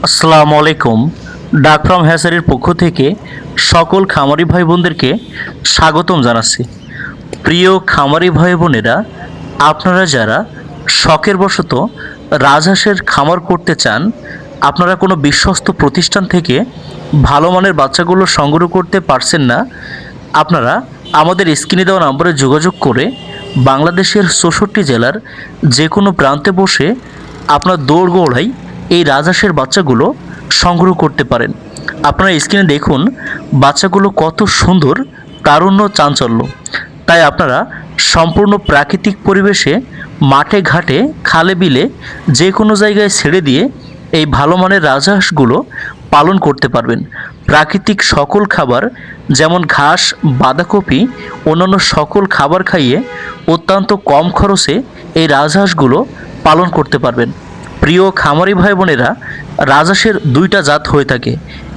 আসসালামু আলাইকুম। ডাক ফার্ম হ্যাচারির পক্ষ থেকে সকল খামারি ভাই বোনদেরকে স্বাগতম জানাচ্ছি। প্রিয় খামারি ভাই বোনেরা, আপনারা যারা শখের বশত রাজহাঁসের খামার করতে চান, আপনারা কোনো বিশ্বস্ত প্রতিষ্ঠান থেকে ভালো মানের বাচ্চাগুলো সংগ্রহ করতে পারছেন না, আপনারা আমাদের স্ক্রিনে দেওয়া নম্বরে যোগাযোগ করে বাংলাদেশের ৬৪ জেলার যে কোনো প্রান্তে বসে আপনার দৌড়গোড়ায় এই রাজহাঁসের বাচ্চাগুলো সংগ্রহ করতে পারেন। আপনারা স্ক্রিনে দেখুন বাচ্চাগুলো কত সুন্দর, তারুণ্য, চাঞ্চল্য। তাই আপনারা সম্পূর্ণ প্রাকৃতিক পরিবেশে মাঠে ঘাটে খালে বিলে যে কোনো জায়গায় ছেড়ে দিয়ে এই ভালো মানের রাজহাঁসগুলো পালন করতে পারবেন। প্রাকৃতিক সকল খাবার যেমন ঘাস, বাঁধাকপি, অন্যান্য সকল খাবার খাইয়ে অত্যন্ত কম খরচে এই রাজহাঁসগুলো পালন করতে পারবেন। প্রিয় খামারি ভাই বোনেরা, রাজহাঁসের দুইটা জাত হয়ে থাকে,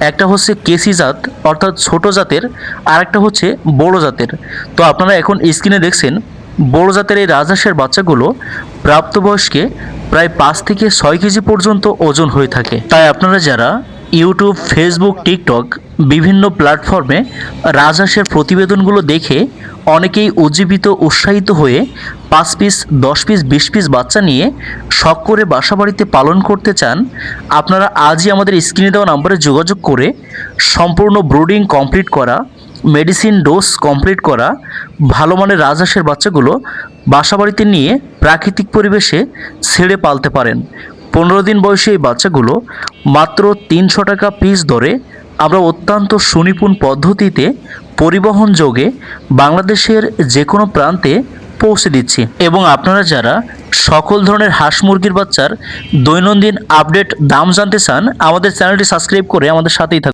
একটা হচ্ছে কেসি জাত অর্থাৎ ছোট জাতের, আর একটা হচ্ছে বড় জাতের। তো আপনারা এখন স্ক্রিনে দেখছেন বড় জাতের এই রাজহাঁসের বাচ্চাগুলো প্রাপ্তবয়স্কে প্রায় 5 থেকে 6 কেজি পর্যন্ত ওজন হয়ে থাকে। তাই আপনারা যারা ইউটিউব, ফেসবুক, টিকটক বিভিন্ন প্ল্যাটফর্মে রাজহাঁসের প্রতিবেদনগুলো দেখে অনেকেই উজ্জীবিত, উৎসাহিত হয়ে 5 পিস, 10 পিস, 20 পিস বাচ্চা নিয়ে শখ করে বাসাবাড়িতে পালন করতে চান, আপনারা আজই আমাদের স্ক্রিনে দেওয়া নম্বরে যোগাযোগ করে সম্পূর্ণ ব্রুডিং কমপ্লিট করা, মেডিসিন ডোজ কমপ্লিট করা ভালো মানের রাজহাঁসের বাচ্চাগুলো বাসাবাড়িতে নিয়ে প্রাকৃতিক পরিবেশে ছেড়ে পালতে পারেন। 15 দিন বয়সী এই বাচ্চাগুলো মাত্র 300 টাকা পিস দরে আমরা অত্যন্ত সুনিপুণ পদ্ধতিতে পরিবহন যোগে বাংলাদেশের যে কোনো প্রান্তে পৌঁছে দিচ্ছি। এবং আপনারা যারা সকল ধরনের হাঁস মুরগির বাচ্চার দৈনন্দিন আপডেট দাম জানতে চান, আমাদের চ্যানেলটি সাবস্ক্রাইব করে আমাদের সাথেই থাকুন।